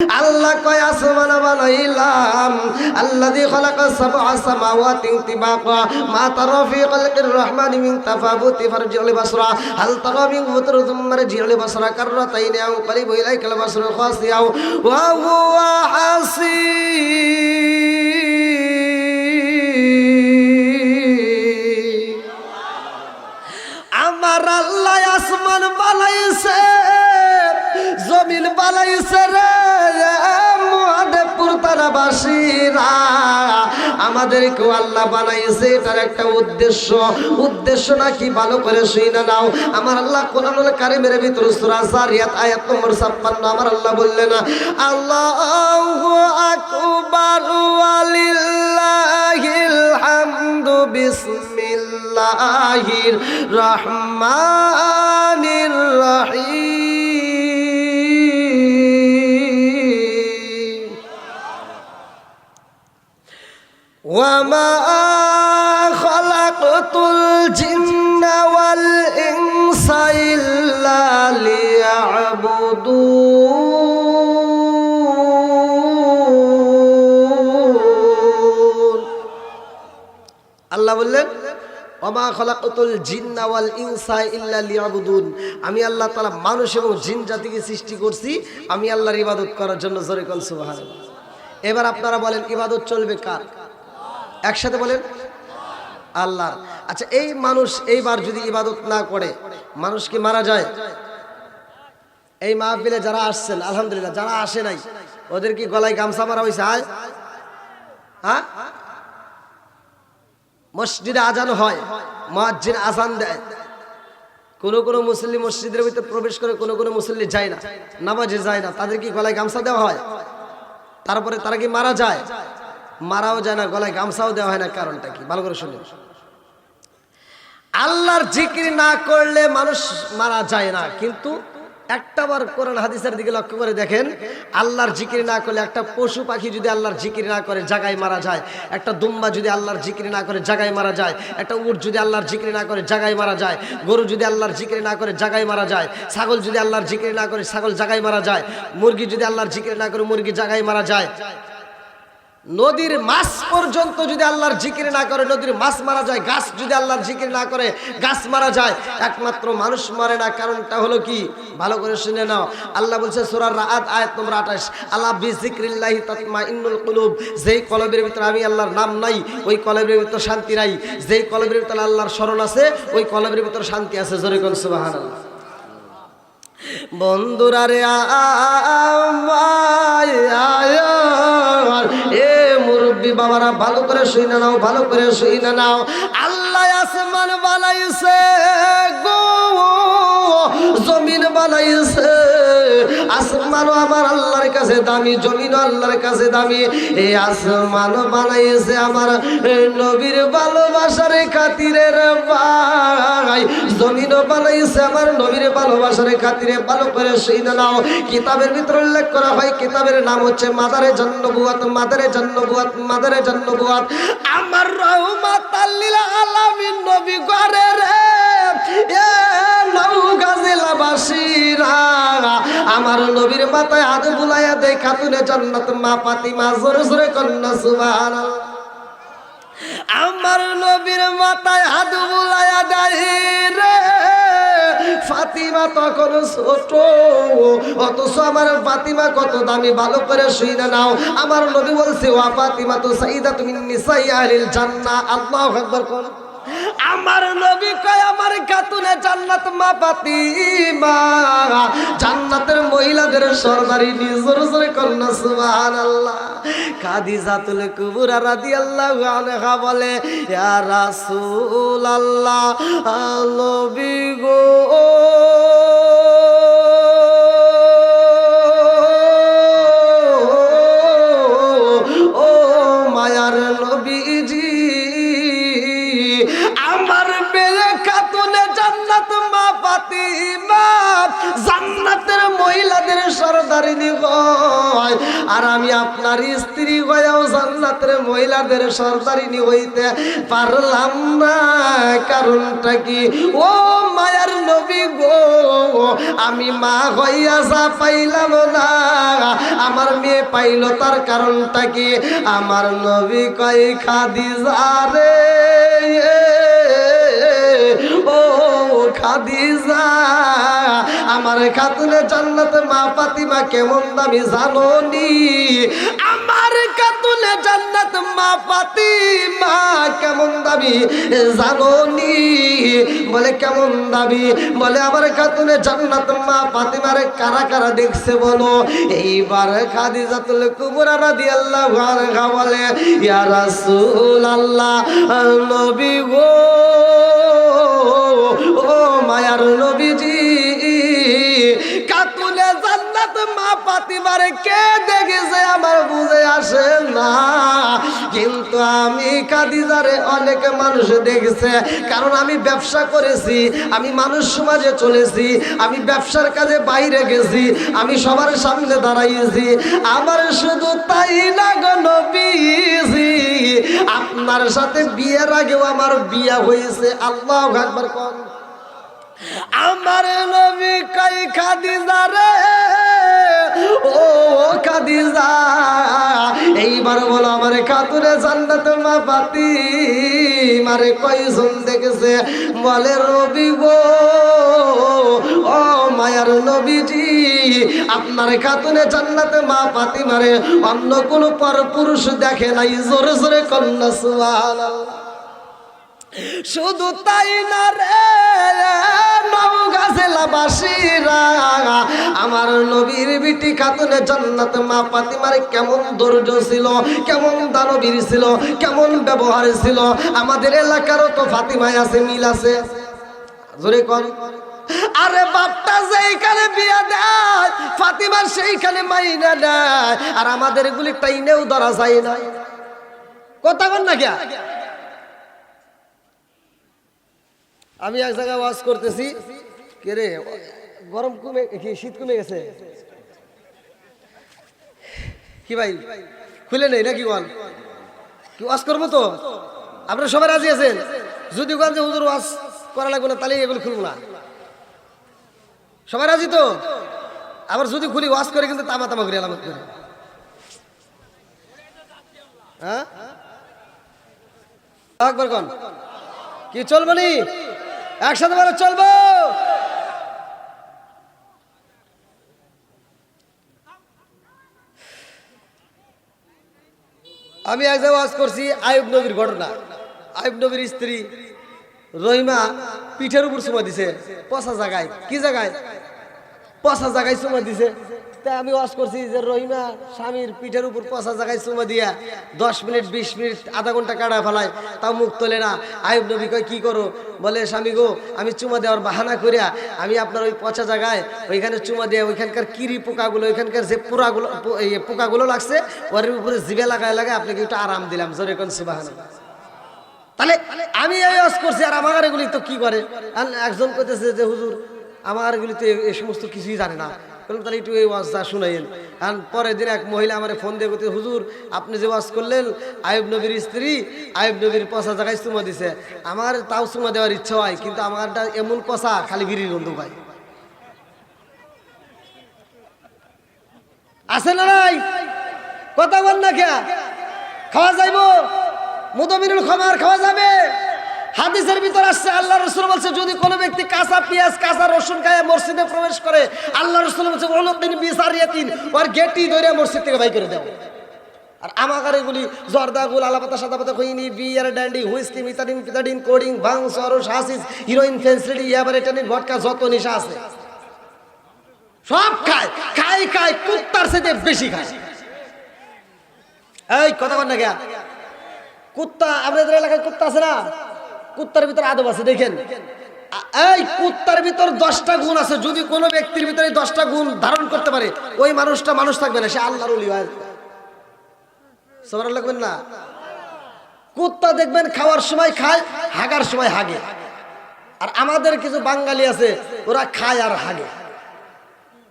আল্লাহ কয় আসমান বানাইলাম আল্লাযী খালাকাস সাবআ সামাওয়াতি তিবাকা মা তারা ফী খালকির রহমানি মিন তাফাবুতি ফারজিউল বাসরা হাল তারা মিন ফুতুর থুম্মা রজিউল বাসরা কাররাতাইনি আও করিবু ইলাইকাল বাসরু খাসিয়াও ওয়া হুয়া হাসীব। আমার আল্লাহ আসমান বানাইছে, জমিন বানাইছে রে মহাদেবপুর তারাবাসীরা, আমাদেরকেও আল্লাহ বানাইছে। এটার একটা উদ্দেশ্য নাকি ভালো করে শুনে নাও। আমার আল্লাহ কোরআনুল কারীমের ভিতর সূরা যারিয়াত আয়াত নম্বর 56 আমার আল্লাহ বললেন আল্লাহু আকবার ওয়ালিল্লাহিল হামদু বিসমিল্লাহির রহমানির রহিম ওয়ামা খালাকতুল জিন্না ওয়াল ইনসা ইল্লা লিয়াবুদুন। আল্লাহ বললেন ওমা খালাকতুল জিন্না ওয়াল ইনসা ইল্লা লিয়াবুদুন, আমি আল্লাহ তাআলা মানুষ এবং জিন জাতিকে সৃষ্টি করছি আমি আল্লাহর ইবাদত করার জন্য। জোরে কোন সুবহানাল্লাহ। এবার আপনারা বলেন ইবাদত চলবে কার? একসাথে বলেন আল্লাহর। আচ্ছা, এই মানুষ এইবার যদি ইবাদত না করে মানুষ কি মারা যায়? এই মাহফিলে যারা আসছেন আলহামদুলিল্লাহ, যারা আসে নাই ওদের কি গলায় গামছা মারা হয়েছে? হ্যাঁ, মসজিদে আজান হয়, মুয়াজ্জিন আজান দেয়, কোন মুসল্লি মসজিদের ভিতরে প্রবেশ করে, কোন মুসল্লি যায় না, নামাজে যায় না, তাদের কি গলায় গামছা দেওয়া হয়? তারপরে তারা কি মারা যায়? মারাও যায় না, গলায় গামছাও দেওয়া হয় না। কারণটা কি? ভালো করে শুনুন। আল্লাহর জিকির না করলে মানুষ মারা যায় না, কিন্তু একটাবার কোরআন হাদিসের দিকে লক্ষ্য করে দেখেন, আল্লাহর জিকির না করলে একটা পশু পাখি যদি আল্লাহর জিকির না করে জায়গায় মারা যায়, একটা দুম্বা যদি আল্লাহর জিকির না করে জায়গায় মারা যায়, একটা উট যদি আল্লাহর জিকির না করে জায়গায় মারা যায়, গরু যদি আল্লাহর জিকির না করে জায়গায় মারা যায়, ছাগল যদি আল্লাহর জিকির না করে ছাগল জায়গায় মারা যায়, মুরগি যদি আল্লাহর জিকির না করে মুরগি জায়গায় মারা যায়, নদীর মাছ পর্যন্ত যদি আল্লাহর জিকির না করে নদীর মাছ মারা যায়, গাছ যদি আল্লাহর জিকির না করে গাছ মারা যায়, একমাত্র মানুষ মরে না। কারণটা হলো কি? ভালো করে শুনে নাও। আল্লাহ বলছে সূরা রাআদ আয়াত নম্বর 28, আলা বিযিকরিল্লাহি তাতমাইন্নুল কুলুব, যেই কলবের ভিতরে আমি আল্লাহর নাম নাই ওই কলবের ভিতরে শান্তি নাই, যেই কলবের ভিতরে আল্লাহর স্মরণ আছে ওই কলবের ভিতরে শান্তি আছে। জোরে কোন সুবহানাল্লাহ। বন্ধুরা রে এ মুরব্বি বাবারা ভালো করে শুনে নাও, ভালো করে শুনে নাও। আল্লাহ আসমান বানাইছে গো, জমিন বানাইছে। আসমানও আমার আল্লাহর কাছে দামি, জমিনও আল্লাহর কাছে দামি। এই আসমান বানাইছে আমার নবীর ভালোবাসার খাতিরে রে ভাই, জমিনও বানাইছে আমার নবীর ভালোবাসার খাতিরে। ভালো করে শুনে নাও। কিতাবের ভিতরে উল্লেখ করা হয়, কিতাবের নাম হচ্ছে মাদারে জান্নবুয়াত, মাদারে জান্নবুয়াত, মাদারে জান্নবুয়াত। আমার রাহমাতাল লিল আলামিন নবী ঘরে রে এ নওগাঁ জেলাবাসীরা, আমার নবীর মাথায় হাত বুলাইয়া দেয় খাতুনে জান্নাত মা ফাতিমা। জোরে জোরে কন্যা সুবহানাল্লাহ। আমার নবীর মাথায় হাত বুলাইয়া দেয় রে ফাতিমা তখন ছোট, অথচ আমার ফাতিমা কত দামি। ভালো করে শুনে নাও। আমার নবী বলছে ওয়া ফাতিমা তো সাইয়্যিদাতুন মিন নিসাই আহলিল জান্নাহ। আল্লাহু আকবার কোন। আমার নবী কয় আমার খাতুনে জান্নাত মা ফাতিমা জান্নাতের মহিলাদের সরদারি। জোরে জোরে কন্যা সুবহানাল্লাহ। খাদিজাতুল কুবরা রাদিয়াল্লাহু আনহা বলে ইয়া রাসূলুল্লাহ, নবী গো ও মায়ার নবীজি, আমার মেয়ে খাতুনে জান্নাত মা ফাতিমা জান্নাতের মহিলাদের সরদারিনী হয়, আর আমি আপনার স্ত্রী হয়েও জান্নাতের মহিলাদের সরদারিনী হইতে পারলাম না। কারণটা কি? ও মায়ার নবী গো, আমি মা হইয়া যা পাইলাম না, আমার মেয়ে পাইল, তার কারণটা কি? আমার নবী কই খাদিজা রে, ও খাদিজা, আমার খাতুনে জান্নাত মা ফাতিমা কেমন দামি জানোনি? আমার খাতুনে জান্নাত মা ফাতিমা কেমন দামি জানোনি? বলে কেমন দামি? বলে আমার খাতুনে জান্নাত মা ফাতিমারে কারা কারা দেখছে বলো? এইবার খাদিজাতুল কুবরা রাদিয়াল্লাহু আনহা বলে, ইয়া রাসূলুল্লাহ, নবী গো, ও মায়ার নবীজি, খাতুনে জান্নাত মা ফাতিমারে কে দেখেছে আমার বুঝে আসে না, কিন্তু আমি খাদিজারে অনেক মানুষ দেখেছে। কারণ আমি ব্যবসা করেছি, আমি মানুষ সমাজে চলেছি, আমি ব্যবসার কাজে বাইরে গেছি, আমি সবার সামনে দাঁড়াইছি। আমার শুধু তাই না গো নবীজি, আপনার সাথে বিয়ের আগেও আমার বিয়ে হয়েছে। আল্লাহু আকবার কোন। আমার নবী কই খাদিজা রে, ও খাদিজা, এইবার বলো আমার খাতুনে জান্নাত মা ফাতিমারে কয়জন দেখেছে? বলে নবী গো, ও মায়ার নবীজি, আপনার খাতুনে জান্নাত মা ফাতিমারে অন্য কোন পরপুরুষ দেখে নাই। জোরে জোরে কন্যা সুবহানাল্লাহ। শুধু তাই না রে নওগাঁজেলাবাসীরা, আমার নবীর বিটি খাতুনে জান্নাত মা ফাতিমার কেমন ধৈর্য ছিল, কেমন দানবীর ছিল, কেমন ব্যবহার ছিল। আমাদের এলাকারও তো ফাতিমায় আছে, মিল আছে। জোরে কর। আরে বাপটা যেইখানে বিয়া দেয় ফাতিমার সেইখানে মাইনা দেয়, আর আমাদের এগুলি টাইনেও ধরা যায় না। কথা বল না কে? আমি এক জায়গায় ওয়াজ করতেছি, কে রে গরম কমে কি শীত কমে গেছে কি ভাই? খুলে নেই নাকি? বল কি ওয়াজ করবো তো? আপনারা সবাই রাজি আছেন? যদি বলেন যে হুজুর ওয়াজ করা লাগবে না, তাহলে এগুলো খুলবো না। সবাই রাজি তো? আবার যদি খুলি ওয়াজ করে কিন্তু তামা তামা করে আলামত করে, হ্যাঁ একবার কন কি চলবো নি? একসাথে বলে চলবো। আমি এক জায়গায় ওয়াজ করছি আইয়ুব নবীর ঘটনা। আইয়ুব নবীর স্ত্রী রহিমা পিঠের উপর চুমা দিছে পচা জায়গায়। কি জায়গায়? পচা জায়গায় চুমা দিছে। তা আমি ওয়াজ করছি যে রহিমা স্বামীর পিঠের উপর পচা জায়গায় চুমা দিয়া 10 মিনিট 20 মিনিট আধা ঘন্টা কাটা ফেলায়, তাও মুখ তোলে না। আইয়ুব নবী কয় কি করো? বলে স্বামী গো, আমি চুমা দেওয়ার বাহানা করিয়া আমি আপনার ওই পচা জায়গায় ওইখানে চুমা দিয়ে ওইখানকার কিরি পোকাগুলো, ওইখানকার যে পোকাগুলো লাগছে ওর উপরে জিভে লাগায় লাগায় আপনাকে একটু আরাম দিলাম। জোরে কোন সুবহানাল্লাহ। তাহলে আমি এই ওয়াজ করছি, আর আমার এগুলি তো কি করে? একজন কইতেছে যে হুজুর আমার এগুলি তো এই সমস্ত কিছুই জানে না। তাহলে একটু এই ওয়াজটা শুনাইন। আর পরের দিন এক মহিলা আমার ফোন দিয়ে বলতে, হুজুর আপনি যে ওয়াজ করলেন আইয়ুব নবীর স্ত্রী আইয়ুব নবীর পচা জায়গায় চুমা দিছে, আমার তাও চুমা দেওয়ার ইচ্ছা হয়, কিন্তু আমারটা এমন পচা খালি বিড়ির গন্ধ পায়। আছে না নাই? কথা বল না কে? খাওয়া যাইব মুদমিনুল খামার খাওয়া যাবে। হাদিসের ভিতর আসছে আল্লাহ রাসূল বলছে যদি কোনো ব্যক্তি কাঁচা পেঁয়াজ কাঁচা রসুন খায় মসজিদে প্রবেশ করে, আল্লাহ রাসূল বলছে ওয়ালাদিন বিসারিয়াতিন, ওর গেটই ধরে মসজিদ থেকে বাইর করে দাও। আর আমাদের এগুলি জর্দা গুল আলাপাতা সাদাপাতা খইনি বিয়ার ড্যান্ডি হুইস্কি মিথাডিন পিথাডিন কোডিং ভাং সরস হাসিস হিরোইন ফেন্সিডি ইয়াবারেটানিন ভডকা যত নেশা আছে সব খায়। খাই খাই কুত্তার সাথে বেশি খায়। এই কথা বল না কে? কুত্তা আমাদের এলাকায় কুত্তা আছে না? কুত্তার ভিতর আদব আছে। দেখেন এই কুত্তার ভিতর 10টা গুণ আছে। যদি কোনো ব্যক্তির ভিতরে 10টা গুণ ধারণ করতে পারে, ওই মানুষটা মানুষ থাকবে না, সে আল্লাহর ওলি হয়। সুবহানাল্লাহ লাগবেন না? কুত্তা দেখবেন খাওয়ার সময় খায়, হাগার সময় হাগে। আর আমাদের কিছু বাঙালি আছে ওরা খায় আর হাগে।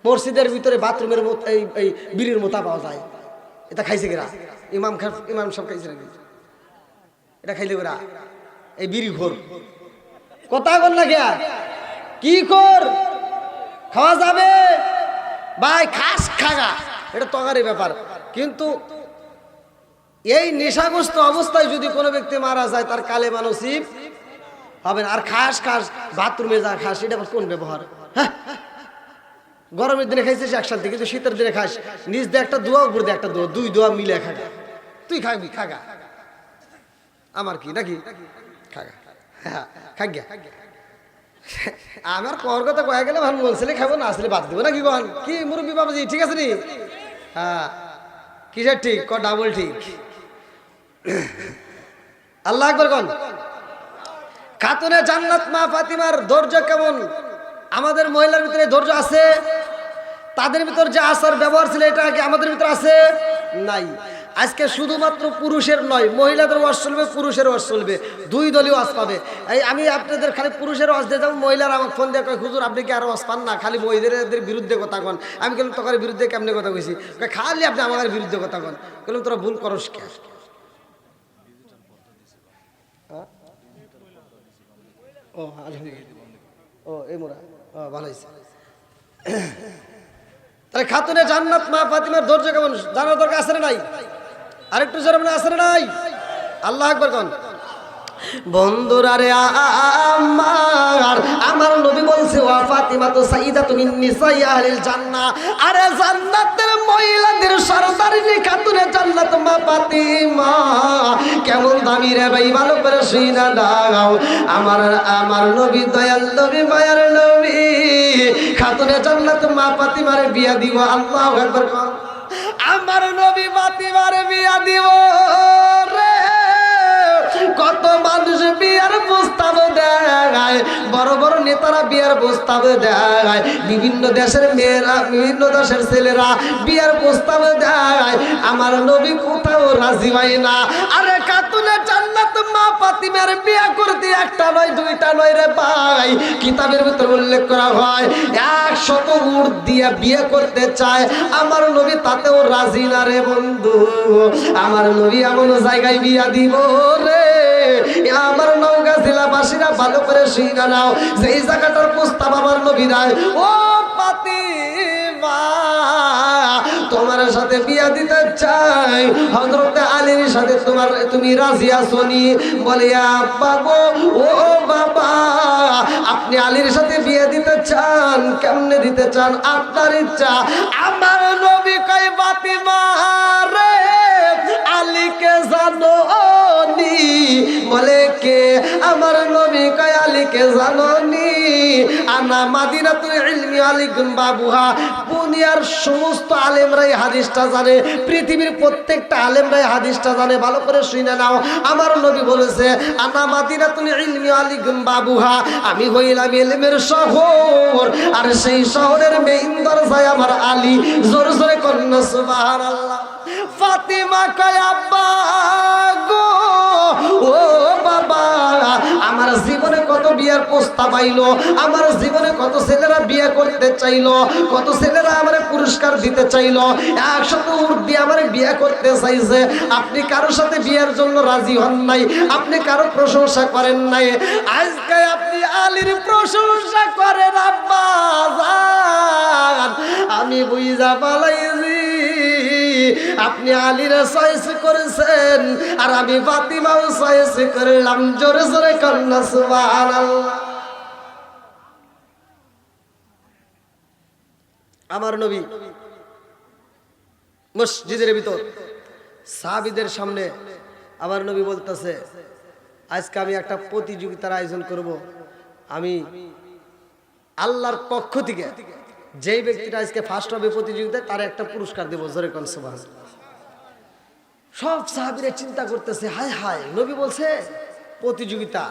মসজিদের ভিতরে বাথরুমের মতো এই বিড়ির মোতা পাওয়া যায়, এটা খাইছে কিরা? ইমাম সব খাইছে নাকি? এটা খাইলে ওরা এই বিড়ি ঘোর কথা কর না গিয়া কি কর খাওয়া যাবে ভাই, খাস খাগা, এটা তগারি ব্যাপার। কিন্তু এই নেশাগ্রস্ত অবস্থায় যদি কোনো ব্যক্তি মারা যায় তার কালেমা নসিব হবে না। আর খাস খাস বাথরুমে যা খাস, এটা কোন ব্যবহার? হ্যাঁ, গরমের দিনে খাইছিস একসাথে, কিন্তু শীতের দিনে খাস নিজ দিয়ে একটা দোয়া, উপর দিয়ে একটা দোয়া, দুই দোয়া মিলে খাগা। তুই খাবি খাগা, আমার কি নাকি? খাগা, হ্যাঁ খাগা। আমার কর কথা কয়ে গেলে ভালো, বলছিলে খাবো, না আসলে বাদ দেবো নাকি? কন কি মুরব্বী বাবাজি, ঠিক আছে নি? হ্যাঁ, কিসের ঠিক? ক ডাবল ঠিক। আল্লাহ আকবার কন। খাতুনে জান্নাত মা ফাতিমার ধৈর্য কেমন? আমাদের মহিলার ভিতরে ধৈর্য আছে? তাদের ভিতর যে আসার ব্যবহার ছিল, এটা কি আমাদের ভিতরে আছে? নাই। আজকে শুধুমাত্র পুরুষের নয়, মহিলাদের ওয়াজ চলবে, পুরুষের ওয়াজ চলবে, দুই দলীয় ওয়াজ পাবে। এই আমি আপনাদের খালি পুরুষের ওয়াজ দিয়ে যাবো, মহিলারা আমাকে ফোন দিয়ে কয় হুজুর আপনি কি আর ওয়াজ পান না, খালি মহিলাদের বিরুদ্ধে কথা কন। আমি বললাম তোর বিরুদ্ধে কেমনে কথা কইছি? খালি আপনি আমার বিরুদ্ধে কথা কন। বললাম তোরা ভুল করস কে? ও আলহামদুলিল্লাহ, ও এই মোরা, ও ভালো হয়েছে। তাহলে খাতুনে জান্নাত মা ফাতিমার ধৈর্য কেমন জানার দরকার আছে না নাই? আরেকটু জোরে বলে আছে না নাই? আল্লাহ আকবার কোন। বন্ধুরা রে আমার নবী বলছে ওয়া ফাতিমা তো সাইয়্যিদাতুন মিন নিসাই আহলিল জান্নাহ, আরে জান্নাতের মহিলাদের সরদারিনী খাতুনে জান্নাত মা ফাতিমা কেমন দামি রে ভাই, ভালো করে শুনা দাও। আমার নবী দয়াল নবী মায়ার নবী খাতুনে জান্নাত মা ফাতিমার বিয়া দিব। আল্লাহু আকবার কোন। আমার নবী ফাতিমার বিয়া দিব রে। কত মানুষ বিয়ার প্রস্তাব দেয়, বড় বড় নেতারা বিয়ার প্রস্তাব দেয়, বিভিন্ন দেশের মেয়েরা, বিভিন্ন দেশের ছেলেরা বিয়ার প্রস্তাব দেয়, আমার নবী কোথাও রাজি হয় না। আরে খাতুনে জান্নাত মা ফাতিমার বিয়া করতে একটা নয় দুইটা নয় রে ভাই, কিতাবের ভিতরে উল্লেখ করা হয় 100 উট দিয়ে বিয়ে করতে চায়, আমার নবী তাতেও রাজি না রে বন্ধু। আমার নবী এমন জায়গায় বিয়া দিব রে, আমার নওগাঁ জেলাবাসীরা ভালো করে শুনে নাও, যেই জায়গাটার প্রস্তাব আমার নবী দেয়, ও ফাতিমা তোমার সাথে বিয়া দিতে চাই, হযরত আলীর সাথে তুমি রাজি আছো নি? বলে আব্বা গো, ও বাবা আপনি আলীর সাথে বিয়ে দিতে চান, কেমনে দিতে চান? আপনার ইচ্ছা। আমার নবী কয় ফাতিমা রে আলীকে জানো নি? বলে কে? আমার নবী কয় আলীকে জানো নি? আনা মাদিনাতুল ইলমি আলিকুম বাবুহা, দুনিয়ার সমস্ত আলেমরাই হাদিসটা জানে, পৃথিবীর প্রত্যেকটা আলেমরাই হাদিসটা জানে, ভালো করে শুনে নাও। আমার নবী বলেছে আনা মাদিনাতুল ইলমি আলিকুম বাবুহা, আমি হইলাম ইলমের শহর, আর সেই শহরের মেইন দরজায় আমার আলী। জোরে জোরে কন্যা সুবহানাল্লাহ। ফাতিমা কয় আব্বা গো, ও বাবা আমার জীবনে কত বিয়ার প্রস্তাব আইলো, আমার জীবনে কত ছেলেরা বিয়ে করতে চাইলো, কত ছেলেরা আমার পুরস্কার দিতে চাইলো, 100 উট দিয়ে আমার বিয়ে করতে চাইছে, আপনি কারোর সাথে বিয়ের জন্য রাজি হন নাই, আপনি কারো প্রশংসা করেন নাই, আজকে আপনি আলীর প্রশংসা করেন। আব্বা জান আমি বুঝা পালাইছি আপনি আলীরে চয়েস করেছেন, আর আমি ফাতিমাও চয়েস করলাম। জোরে জোরে কন্যা সুবহানাল্লাহ। আমার নবী মসজিদের ভিতর সাহাবীদের সামনে আমার নবী বলতেছে আজকে আমি একটা প্রতিযোগিতার আয়োজন করব, আমি আল্লাহর পক্ষ থেকে যেই ব্যক্তিটা আজকে ফার্স্ট হবে প্রতিযোগিতায় তার একটা পুরস্কার দেব। জোরে কোন সুবহানাল্লাহ। সব সাহাবীরা চিন্তা করতেছে হায় হায়, নবী বলছে প্রতিযোগিতা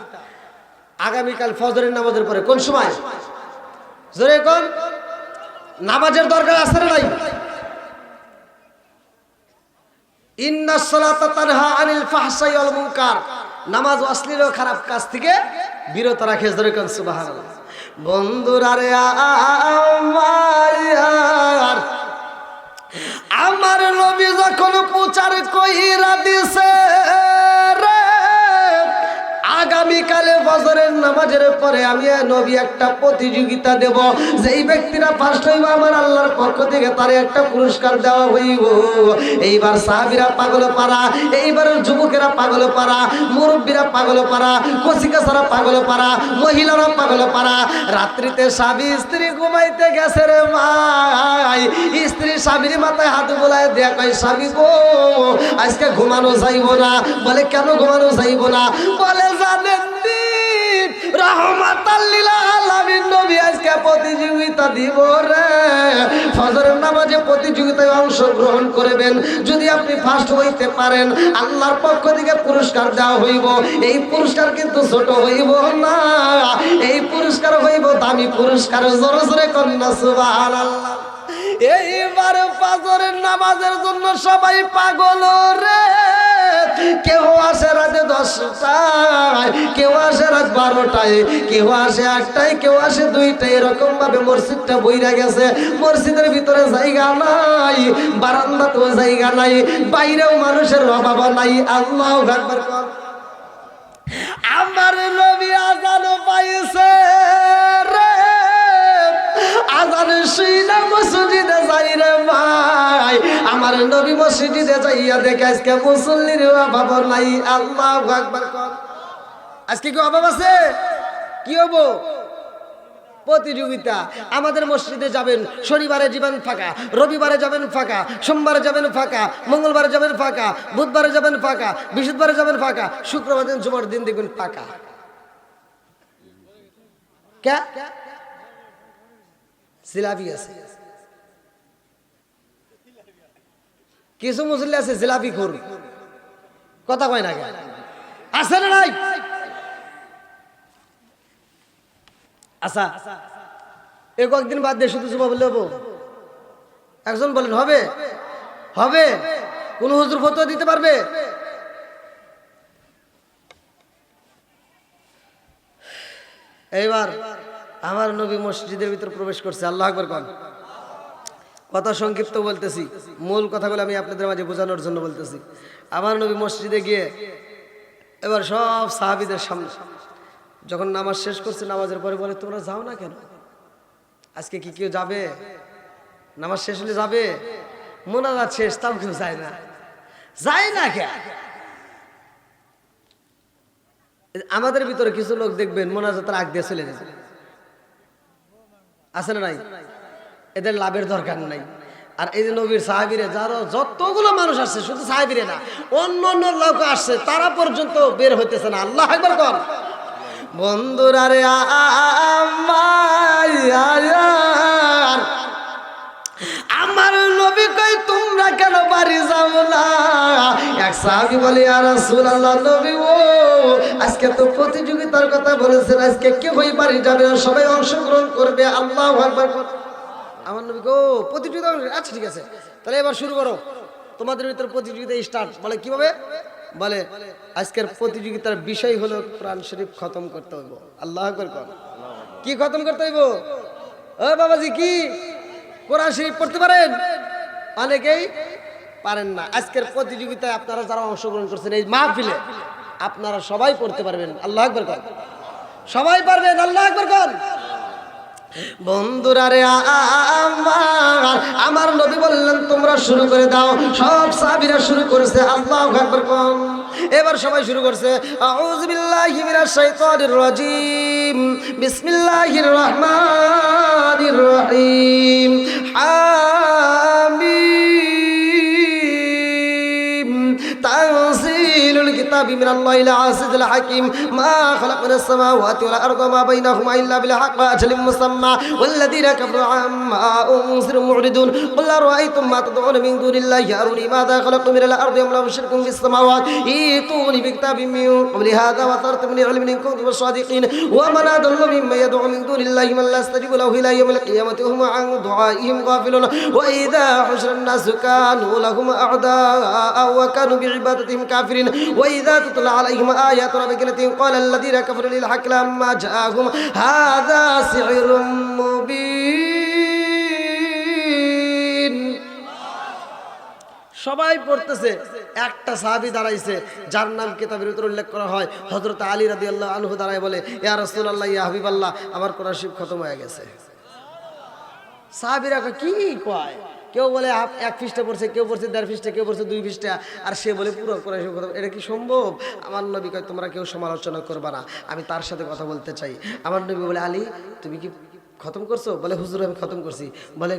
আগামীকাল ফজরের নামাজের পরে। কোন সময়? জোরে কোন। নামাজের দরকার আছে না নাই? ইন্নাস সালাতা তানহা আনিল ফাহশাই ওয়াল মুনকার, নামাজ অশ্লীল ও খারাপ কাজ থেকে বিরত রাখে। জোরে কোন সুবহানাল্লাহ। বন্ধুরা রে আমার নবী যখন প্রচার কইরা দিছে রে, আগামীকালে ফজরের নামাজের পরে আমি নবী একটা প্রতিযোগিতা দেব, যেই ব্যক্তিরা ফার্স্ট হইব আমার আল্লাহর পক্ষ থেকে তারে একটা পুরস্কার দেওয়া হইব। এইবার সাহাবীরা পাগল পারা, এইবার যুবকেরা পাগল পারা, মুরব্বীরা পাগল পারা, কচিকাছারা পাগল পারা, মহিলারা পাগল পারা। রাত্রিতে স্বামী স্ত্রী ঘুমাইতে গেছে রে ভাই, স্ত্রী স্বামীর মাথায় হাত বোলায় দেয়া কয়, স্বামী গো আজকে ঘুমানো যাইব না। বলে কেন ঘুমানো যাইব না? বলে জানেন নি রাহমাতাল লিল আলামিন নবী আজকে প্রতিযোগিতা দিব রে, ফজরের নামাজে প্রতিযোগিতায় অংশগ্রহণ করবেন। যদি আপনি ফার্স্ট হইতে পারেন আল্লাহর পক্ষ থেকে পুরস্কার দেওয়া হইব। এই পুরস্কার কিন্তু ছোট হইব না, এই পুরস্কার হইব দামি পুরস্কার। জোরে জোরে কন্যা সুবহানাল্লাহ। এইবার ফজরের নামাজের জন্য সবাই পাগল রে। কেউ আসে রাতে 10টায়, কেউ আসে রাত 12টায়, কেউ আসে 8টায়, কেউ আসে 2টায়। এরকম ভাবে মসজিদটা বইরা গেছে। মসজিদের ভিতরে জায়গা নাই, বারান্দাতেও জায়গা নাই, বাইরেও মানুষের অভাব নাই। আল্লাহু আকবার। আমার নবী আজান পাইছে রে, আজানের শুইনা মসজিদে যাই রে ভাই। আমার নবী মসজিদে যাইয়া দেখে আজকে মুসল্লির অভাব নাই। আল্লাহু আকবার। আজকে কি অভাব আছে? কি হবো? প্রতিযোগিতা। আমাদের মসজিদে যাবেন, শনিবারে যাবেন ফাঁকা, রবিবারে যাবেন ফাঁকা, সোমবারে যাবেন ফাঁকা, মঙ্গলবারে যাবেন ফাঁকা, বুধবারে যাবেন ফাঁকা, বৃহস্পতিবারে যাবেন ফাঁকা, শুক্রবার দিন জুমার দিন দেখবেন ফাঁকা। কে জিলাপি আছে, কিছু মুসল্লি আছে জিলাপি খোর, কথা কয় না আছে না নাই? আচ্ছা এই কয়েকদিন বাদ দিয়ে শুধু জুমা বললে হবো? একজন বলেন হবে? হবে? কোন হুজুর ফতোয়া দিতে পারবে? এইবার আমার নবী মসজিদের ভিতর প্রবেশ করছে। আল্লাহু আকবার কোন। কথা সংক্ষিপ্ত বলতেছি, মূল কথাগুলো আমি আপনাদের মাঝে বোঝানোর জন্য বলতেছি। আমার নবী মসজিদে গিয়ে এবার সব সাহাবীদের সামনে যখন নামাজ শেষ করছে, নামাজের পরে বলে তোমরা যাও না কেন? আজকে কি কেউ যাবে? নামাজ শেষ হলে যাবে? মোনাজাত শেষ তাও কেউ যায় না। যায় না কে? আমাদের ভিতরে কিছু লোক দেখবেন মোনাজাতের আগ দিয়ে চলে যাবে, আছে না নাই? এদের লাভের দরকার নাই। আর এই যে নবীর সাহাবীরে যারা যতগুলো মানুষ আসছে, শুধু সাহাবীরে না অন্য অন্য লোক আসছে, তারা পর্যন্ত বের হইতেছে না। আল্লাহু আকবার কর। বন্ধুরা রে আমার নবী কই তোমরা কেন বাড়ি যাও না? এক সাহাবী বলে ইয়া রাসূলুল্লাহ, নবী ও আজকে তো প্রতিযোগিতার কথা বলেছেন, আজকে কেউই বাড়ি যাবে না, সবাই অংশগ্রহণ করবে। আল্লাহু আকবার। আমার নবী গো প্রতিযোগিতা, আচ্ছা ঠিক আছে তাহলে এবার শুরু করো, তোমাদের ভিতরে প্রতিযোগিতা স্টার্ট। বলে কিভাবে? বলে আজকের প্রতিযোগিতার বিষয় হলো কোরআন শরীফ খতম করতে হইব। আল্লাহু আকবার কর। কি খতম করতে হইব? ও বাবাজি কি কোরআন শরীফ পড়তে পারেন? অনেকেই পারেন না। আজকের প্রতিযোগিতায় আপনারা যারা অংশগ্রহণ করছেন এই মাহফিলে, আপনারা সবাই পড়তে পারবেন। আল্লাহু আকবার কর। সবাই পারবেন। আল্লাহু আকবার কর। বন্ধুরা রে আমার নবী বললেন তোমরা শুরু করে দাও। সব সাহাবীরা শুরু করেছে। আল্লাহু আকবার কর। এবার সবাই শুরু করছে। আউযু বিল্লাহি মিনাশ শাইতানির রাজীম, বিসমিল্লাহির রহমানির রহিম। হামিম তানজিলুল কিতাবি মিনাল্লাহিল আজিজিল হাকীম। মা খালাকনাস সামাওয়াতি ওয়াল আরদা মা বাইনাহুমা ইল্লা বিল হাক্কি ওয়া আজালিন মুসাম্মা ওয়াল্লাযীনা কাফারু আম্মা উনজিরু মু'রিদুন। কুল আরাআইতুম মা তাদউনা মিন দুনিল্লাহি আরুনি মাযা খালাকতু মিনাল আরদি আম লাহুম শিরকুন ফিস সামাওয়াতি ইতুনি বিকিতাবিম মিন ক্বাবলি হাযা ওয়া তারতুম মিন ইলমিন ইন কুনতুম সাদিকিন ওয়া মান আদাল্লু মিম্মান ইয়াদ'উ মিন দুনিল্লাহি মান লা ইয়াস্তাজিবু লাহু ইলা ইয়াউমিল কিয়ামাতি ওয়া হুম আন দুআইহিম গাফিলুন ওয়া ইযা হুশিরান নাসু কানু লাহুম আ'দা'a ওয়া কানু বিইবাদাতিহিম কাফিরিন ওয়া وإذا تتلى عليهم آياتنا بينات قال الذين كفروا للحق لما جاءهم هذا سحر مبين সবাই পড়তেছে একটা সাহাবী দাঁড়াইছে যার নাম কিতাবের ভিতরে উল্লেখ করা হয় হযরত আলী রাদিয়াল্লাহু আনহু দাঁড়ায় বলে ইয়া রাসূলুল্লাহ ইয়া হাবিবাল্লাহ আমার কোরআন শরীফ খতম হয়ে গেছে সাহাবীরা কি কয় কেউ বলে এক পৃষ্ঠা পড়ছে কেউ পড়ছে 1.5 পৃষ্ঠা কেউ পড়ছে 2 পৃষ্ঠা আর সে বলে পুরো কোরআন শরীফ খতম এটা কি সম্ভব আমার নবী কয় তোমরা কেউ সমালোচনা করবে না আমি তার সাথে কথা বলতে চাই আমার নবী বলে আলী তুমি কি খতম করছো বলে হুজুর আমি খতম করছি বলে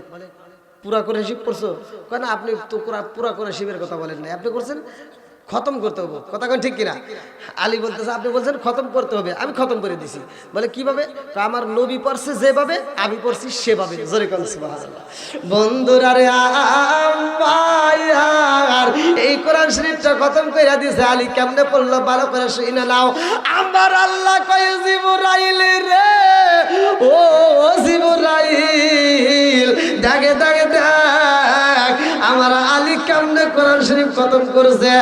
পুরা করে শিব পড়ছো কেন আপনি তো পুরা করে শিবের কথা বলেন না আপনি করছেন খতম করতে হবে কথা কোন ঠিক কিনা আলী বলতেছে আপনি বলছেন খতম করতে হবে আমি খতম করে দিছি বলে কিভাবে আমার নবী পড়ছে যেভাবে আমি পড়ছি সেভাবে জোরে কোন সুবহানাল্লাহ বন্ধুরা রে আমার এই কোরআন শরীফটা খতম কইরা দিছে আলী কেমনে পড়লো ভালো করে শুনে নাও আমার আল্লাহ কয় জিবরাইল রে ও জিবরাইল দাগে দাগে দেখ আমার আলী কেমনে কোরআন শরীফ খতম করেছে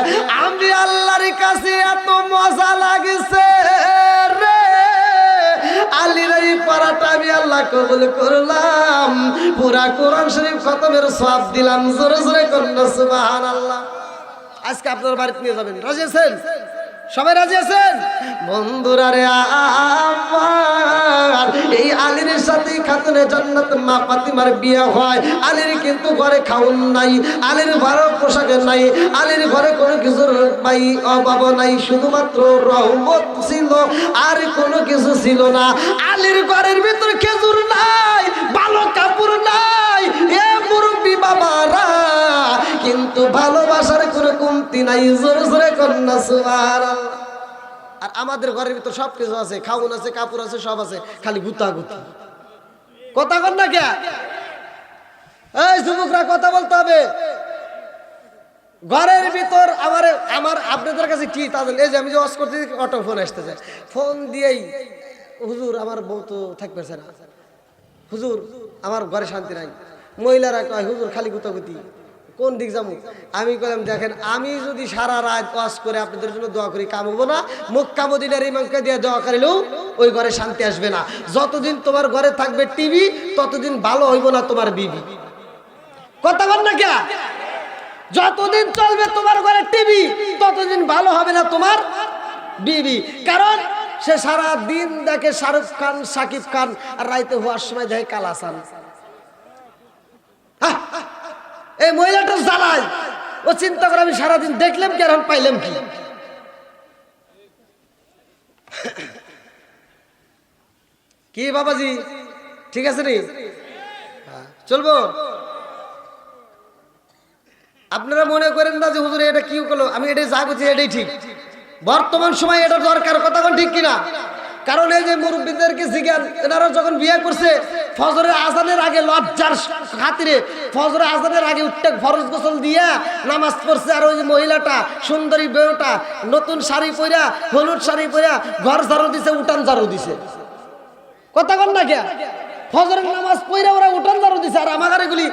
আমি আল্লাহর কাছে এত মজা লাগছে রে আলীর এই পড়াটা আমি আল্লাহ কবুল করলাম পুরা কোরআন শরীফ খতমের সওয়াব দিলাম জোরে জোরে করুন সুবহানাল্লাহ আজকে আপনার বাড়িতে নিয়ে যাবেন রাজি আছেন সবাই রাজি আছেন বন্ধুরা রে আমার এই আলীর সাথে খাতুনে জান্নাত মা ফাতিমার বিয়ে হয় আলীর কিন্তু ঘরে খাউন নাই আলীর ঘরে পোশাক নাই আলীর ঘরে কোনো কিছুর নাই অভাব নাই শুধুমাত্র রহমত ছিল আর কোনো কিছু ছিল না আলীর ঘরের ভিতর খেজুর নাই ভালো কাপড় নাই এ মুরব্বি বাবারা কিন্তু ভালোবাসার কোনো কমতি নাই জোরে জোরে কন্যা সুবহানাল্লাহ আর আমাদের ঘরের ভিতর সব কিছু আছে খাউন আছে কাপড় আছে সব আছে খালি গুতাগুতি কথা কন না কে এই যুবকরা কথা বলতে হবে ঘরের ভিতর আমার আপনাদের কাছে কি তাদের এই যে আমি যে ওয়াজ করতে অটো ফোন আসতেছে ফোন দিয়েই হুজুর আমার বউ তো থাকবে না হুজুর আমার ঘরে শান্তি নাই মহিলারা কয় হুজুর খালি গুতাগুতি কোন দিক যাবো আমি কইলাম দেখেন আমি যদি সারা রাত ওয়াজ করে আপনাদের জন্য দোয়া করি কাম হবো না মক্কা মদিনার ইমামকে দিয়ে দোয়া করিলেও ওই ঘরে শান্তি আসবে না যতদিন তোমার ঘরে থাকবে টিভি ততদিন ভালো হইব না তোমার বিবি কথা বল না কে যতদিন চলবে তোমার ঘরে টিভি ততদিন ভালো হবে না তোমার বিবি কারণ সে সারা দিন দেখে শাহরুখ খান সাকিব খান আর রাইতে হওয়ার সময় দেখে কালাসান এই মহিলাটা জ্বালায় ও চিন্তা করে আমি সারাদিন দেখলাম কি আর পাইলাম কি কি বাবাজি ঠিক আছে রে চলবো আপনারা মনে করেন না যে হুজুর এটা কি করলো আমি এটা যা করছি এটাই ঠিক বর্তমান সময় এটা দরকার কথা কোন ঠিক কিনা কারণ এই যে মুরব্বীদেরকে জিজ্ঞান এনারা যখন বিয়ে করছে ফজরের আজানের আগে লজ্জার খাতিরে ফজরের আজানের আগে উঠতে ফরজ গোসল দিয়া নামাজ পড়ছে আর ওই যে মহিলাটা সুন্দরী বেউটা নতুন শাড়ি পরা হলুদ শাড়ি পরা ঘর ঝাড়ু দিছে উঠান ঝাড়ু দিছে কথা কন না কে ফজরের নামাজ পড়া ওরা উঠান ঝাড়ু দিছে আর আমার এগুলি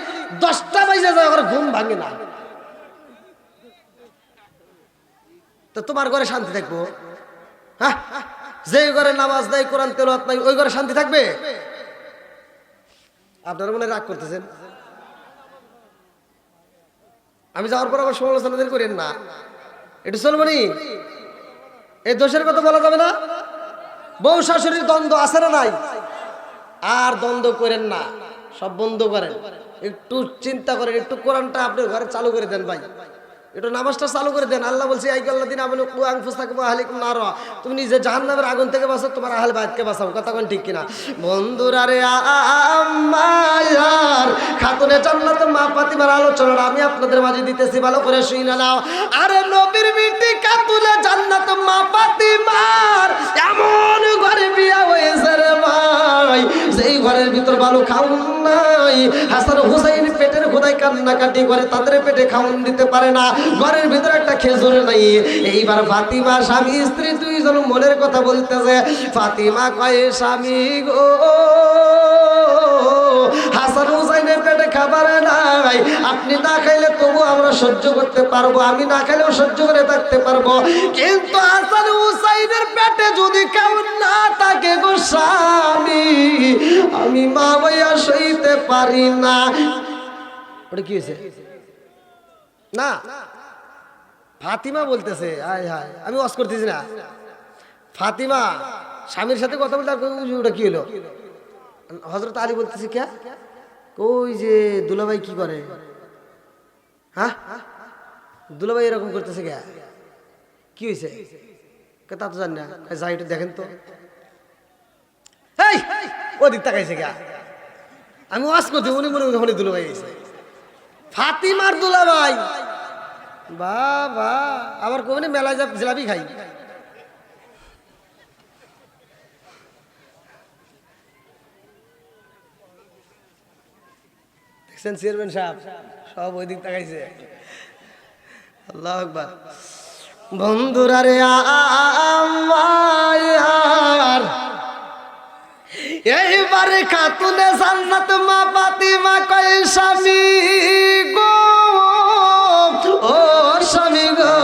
10টা বাজে যায় ওর ঘুম ভাঙে না তো তোমার ঘরে শান্তি থাকবো হ্যাঁ যে ঘরে নামাজ নাই কোরআন তেলাওয়াত নাই ওই ঘরে শান্তি থাকবে আপনারা মনে রাগ করতেছেন আমি যাওয়ার পর আবার সমালোচনা করেন না এটা চলবে নি এই দোষের কথা বলা যাবে না বউ শাশুড়ির দ্বন্দ্ব আছে না নাই আর দ্বন্দ্ব করেন না সব বন্ধ করেন একটু চিন্তা করেন একটু কোরআনটা আপনার ঘরে চালু করে দেন ভাই একটু নামাজটা চালু করে দেন আল্লাহ বলছে আইকাল্লাদিন আমনু কু আনফুসাকুম ওয়া আহলিকুম নারা তুমি নিজে জাহান্নামের আগুন থেকে বাঁচাও তোমার আহলে বাইতকে বাঁচাও কথা কোন ঠিক কিনা বন্ধুরা রে আমার খাতুনে জান্নাত মা ফাতিমার আলোচনা আমি আপনাদের মাঝে দিতেছি ভালো করে শুনে নাও আরে নবীর বিটি খাতুনে জান্নাত মা ফাতিমার এমন ঘরে বিয়া হয়েছে রে ভাই যেই ঘরের ভিতর ভালো খাউন নাই হাসান হুসাইন পেটের খোদাই কান্নাকাটি করে তাদের পেটে খাউন দিতে পারে না ঘরের ভিতরে একটা খেজুর নাই এইবার ফাতিমা স্বামী স্ত্রী দুইজন মনের কথা বলতেছে ফাতিমা কয় স্বামী গো হাসান হুসাইনের পেটে খাবার নাই, আপনি না খাইলে তবু আমরা সহ্য করতে পারবো, আমি না খাইলেও সহ্য করে থাকতে পারবো, কিন্তু হাসান হুসাইনের পেটে যদি কেউ না থাকে গো স্বামী, আমি মা ভাইয়া সইতে পারি না। ওটা কি হয়েছে? না ফাতিমা বলতেছে, হায় হায়, আমি ওয়াজ করতেছি না, ফাতিমা স্বামীর সাথে কথা বলতে, ওটা কি হলো? হযরত আলী বলতেছে কে, ওই যে দুলাভাই কি করে, হ্যাঁ দুলাভাই এরকম করতেছে কে, কি হয়েছে? তা তো জানি না, যাই একটু দেখেন তো, এই ওদিক তাকাইছে কে, আমি ওয়াজ করছি, উনি মনে মনে দুলাভাই গেছে, ফাতিমার দুলাভাই, বাবা আবার কোনে মেলায় যা জিলাপি খাই। দেখছেন চেয়ারম্যান সাহেব সব ওই দিক তাকাইছে। আল্লাহু আকবার। বন্ধুরা রে আমার এইবারে খাতুনে জান্নাত মা ফাতিমা কয় স্বামী গো, ও স্বামী গো,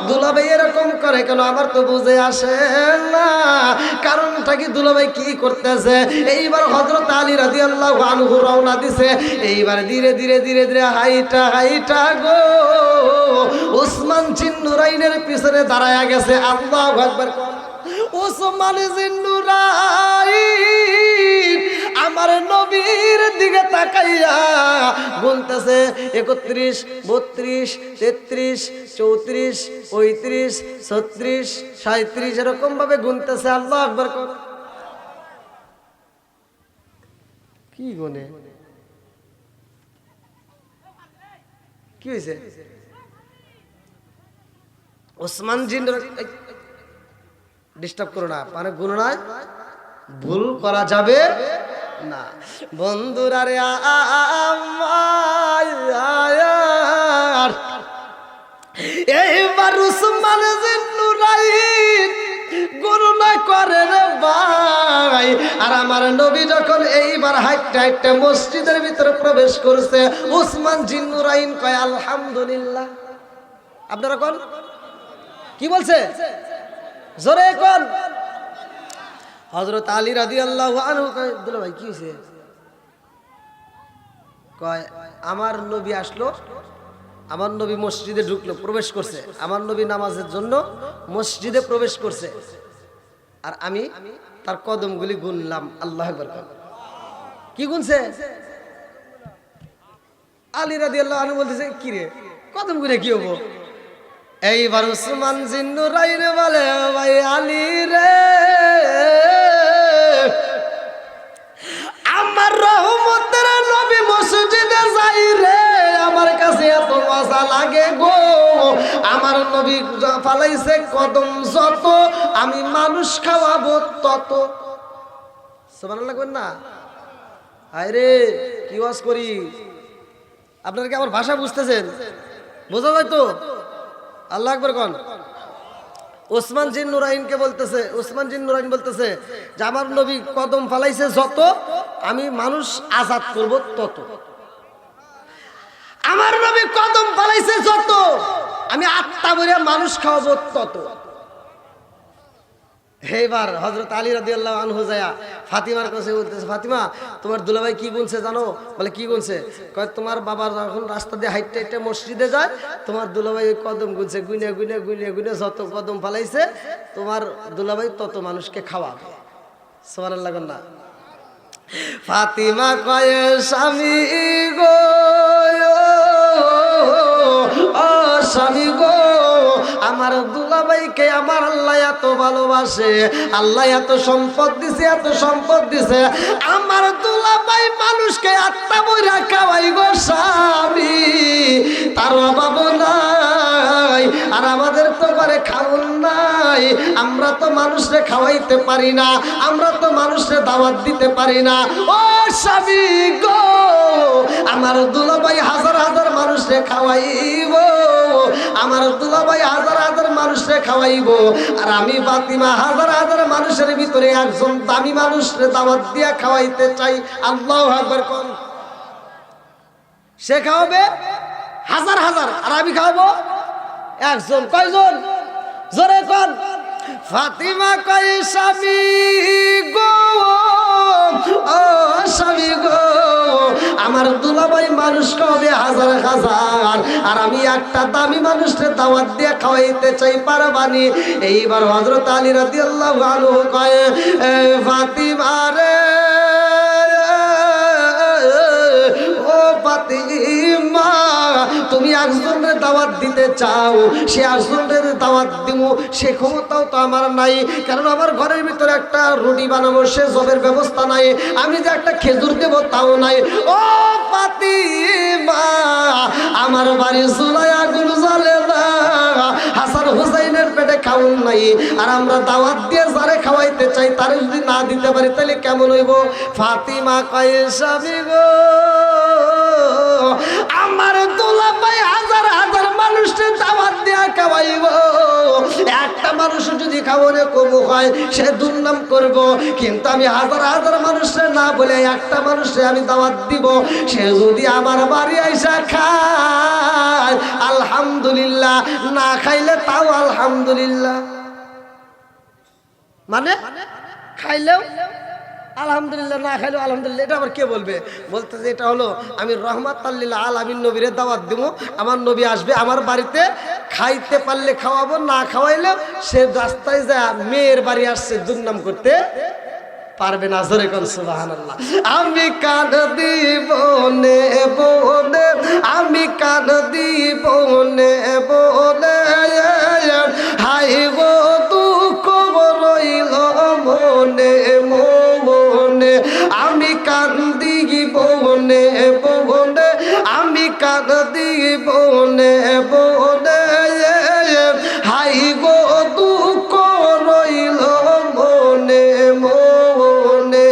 দুলাভাই এরকম করে কেন, আমার তো বুঝে আসে না, কারণটা কি, দুলাভাই কি করতেছে? এইবার হযরত আলী রাদিয়াল্লাহু আনহু রওনা দিছে, এইবার ধীরে ধীরে ধীরে ধীরে হাইটা হাইটা গো ওসমান জিন্নুরাইনের পিছনে দাঁড়ায়া গেছে। আল্লাহু আকবার। ওসমান জিন্নুরাইন আমার নবীর দিকে তাকাইয়া বলতেছে 31, 32, 33, 34, 35, 36, 37 এরকম ভাবে গুনতেছে। আল্লাহু আকবার। কি গুনে, কি হয়েছে? ওসমান জিন্নুরাইন ডিস্টার্ব করো না, মানে গুণনায় ভুল করা যাবে না। বন্ধুরা রে আমার এইবার ওসমান জিন্নুরাইন গণনা করে রে ভাই, আর আমার নবী যখন এইবার হাইটে হাইটে মসজিদের ভিতরে প্রবেশ করছে, ওসমান জিন্নুরাইন কয় আলহামদুলিল্লাহ। আপনারা কোন কি বলছে? জোরে কোন? হযরত আলী রাদিয়াল্লাহু আনহু কয় দুলাভাই কি হইছে? কয় আমার নবী আসলো, আমার নবী মসজিদে ঢুকলো, প্রবেশ করছে, আমার নবী নামাজের জন্য মসজিদে প্রবেশ করছে, আর আমি তার কদমগুলি গুনলাম। আল্লাহু আকবার। কি গুনছে? আলী রাদিয়াল্লাহু আনহু বলতেছে কি রে কদম গুনে কি হবো? এইবার ওসমান জিন্নুরাইন বলে ভাই আলী রে, আমার রহমতের নবী মসজিদে যাই রে, আমার কাছে এত মজা লাগে গো, আমার নবী ফালাইছে কদম যত, আমি মানুষ খাওয়াবো তত। সুবহানাল্লাহ কইন না? আরে কি ওয়াজ করি, আপনারা কি আমার ভাষা বুঝতেছেন? বোঝা যায় তো? আল্লাহু আকবার কোন? ওসমান জিন্নুরাইনকে বলতেছে, ওসমান জিন্নুরাইন বলতেছে যে আমার নবী কদম ফালাইছে যত, আমি মানুষ আজাদ করব তত। আমার নবী কদম ফালাইছে যত, আমি আত্মা ভরে মানুষ খাওয়াবো তত। এইবার হযরত আলী রাদিয়াল্লাহু আনহু যায়া ফাতিমার কাছে বলতেছে, ফাতিমা তোমার দুলাভাই কি গুনছে জানো? বলে কি গুনছে? কয় তোমার বাবা যখন রাস্তা দিয়ে হাইটে হাইটে মসজিদে যায়, তোমার দুলাভাই ওই কদম গুনছে, গুনে গুনে গুনে গুনে যত কদম ফালাইছে, তোমার দুলাভাই তত মানুষকে খাওয়াবে। সুবহানাল্লাহ না? ফাতিমা কয় স্বামী গো, ও স্বামী গো, আমার দুলাভাইকে আমার আল্লাহ এত ভালোবাসে, আল্লাহ এত সম্পদ দিছে, এত সম্পদ দিছে, আমার দুলাভাই মানুষকে আত্মা বইরা খাওয়াই গো স্বামী, তার অভাব নাই, আর আমাদের তো ঘরে খাওন নাই, আমরা তো মানুষরে খাওয়াইতে পারি না, আমরা তো মানুষরে দাওয়াত দিতে পারি না। ও স্বামী গো, আমার দুলাভাই হাজার হাজার মানুষরে খাওয়াইব, আমার দুলাভাই হাজার হাজার মানুষরে খাওয়াইব, আর আমি ফাতিমা হাজার হাজার মানুষের ভিতরে একজন দামি মানুষরে দাওয়াত দিয়া খাওয়াইতে চাই। আল্লাহু আকবার কোন? সে খাওয়াবে হাজার হাজার, আর আমি খাওয়াবো একজন। কয়জন? জোরে কোন। ফাতিমা কয় স্বামী গো, ও স্বামী গো, আমার দুলাভাই মানুষ খাওয়াবে হাজার হাজার, আর আমি একটা দামি মানুষের দাওয়াত দিয়ে খাওয়াইতে চাই, পারবানি? এইবার হযরত আলী রাদিয়াল্লাহু আনহু কয়, ফাতিমা রে, ও ফাতিমা, তুমি একজনের দাওয়াত দিতে চাও, সে একজনের দাওয়াত দিব, সে ক্ষমতাও তো আমার নাই, কারণ আমার ঘরের ভিতরে একটা রুটি বানাবো সে জবের ব্যবস্থা নাই, আমি যে একটা খেজুর দেব তাও নাই। ও ফাতিমা, আমার বাড়ি চুলায় আগুন জ্বলে না, হাসান হুসাইনের পেটে খাউন নাই, আর আমরা দাওয়াত দিয়ে যারে খাওয়াইতে চাই তারে যদি না দিতে পারি তাহলে কেমন হইব? ফাতিমা কয় স্বামী গো, আমার দুলাভাই হাজার হাজার মানুষের দাওয়াত দিয়া খাওয়াইব, একটা মানুষ যদি খাওয়ানো কম হয় সে দুর্নাম করব, কিন্তু আমি হাজার হাজার মানুষের না বলে একটা মানুষের আমি দাওয়াত দিব, সে যদি আমার বাড়ি আইসা খায় আলহামদুলিল্লাহ, না খাইলে তাও আলহামদুলিল্লাহ। মানে খাইলেও আলহামদুলিল্লাহ, না খাইলেও আলহামদুলিল্লাহ। এটা আবার কে বলবে? বলতে যে এটা হলো আমি রহমাতুল লিল আলামিন নবীরে দাওয়াত দেবো, আমার নবী আসবে আমার বাড়িতে, খাইতে পারলে খাওয়াবো, না খাওয়াইলে সে রাস্তায় যায় মেয়ের বাড়ি আসছে দুর্নাম করতে পারবে না। জোরে কোন সুবহানাল্লাহ। আমি কান দিব নে বনে, আমি কান দিব নে বনে, হাই গো দুঃখ রইল মনে মনে, আমি কান দিব নে বনে, আমি কান দিব নে বনে, হাই গো দুঃখ রইল মনে মনে,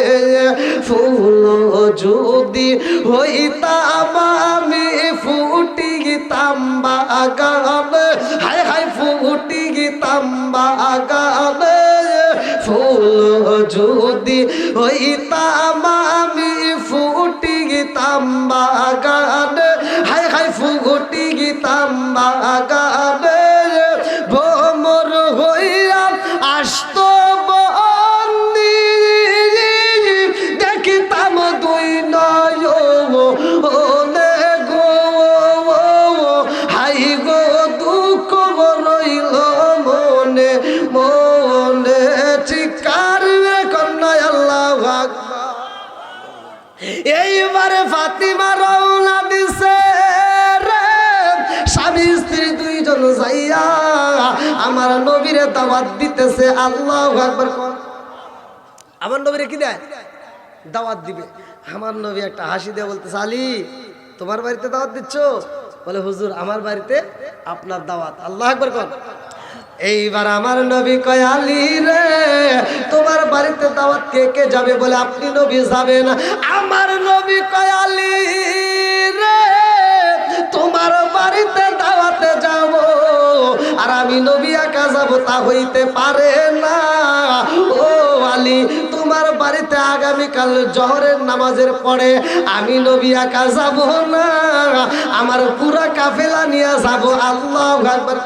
ফুল যদি হইতাম আমি ফুটিতাম বাগানে, হায় হায় ফুটিতাম বাগানে, ফুল যদি হইতাম আমি ফুটিতাম বাগানে, হায় হায় ফুটিতাম বাগানে, ভ্রমর হইয়া আসত বন্দি, দেখিতাম দুই নয়নে গো, হাই গো দুঃখ রইল মনে মনে, চিৎকার কন্যায় আল্লাহু আকবার। এইবারে ফাতিমা রওনা দিছে রে, স্বামী স্ত্রী দুইজন যাইয়া আমার নবীরে দাওয়াত দিতেছে। আল্লাহু আকবার। আমার নবীরে কি দেয়? দাওয়াত দিবে। আমার নবী একটা হাসি দিয়ে বলতেছে, আলী তোমার বাড়িতে দাওয়াত দিচ্ছ? বলে হুজুর আমার বাড়িতে আপনার দাওয়াত। আল্লাহু আকবার কোন। এইবার আমার নবী কয়, আলী রে তোমার বাড়িতে দাওয়াত কে কে যাবে? বলে আপনি নবী যাবেন। আমার নবী কয়, আলী রে তোমার বাড়িতে দাওয়াতে যাব, আর আমি নবী একা যাব তা হইতে পারে না। ও আলী তোমার বাড়িতে আগামীকাল জোহরের নামাজের পরে আমি নবী একা যাব না, আমার পুরা কাফেলা নিয়ে যাব। আল্লাহু আকবার।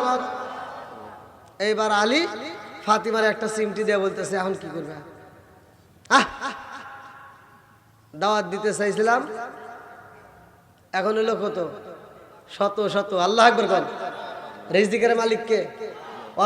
এইবার আলী ফাতিমার একটা সিমটি দিয়ে বলতেছে, এখন কি করবে? দাওয়াত দিতে চাইছিলাম, এখন হলো কত? শত শত। আল্লাহু আকবার। রিজকির মালিক কে?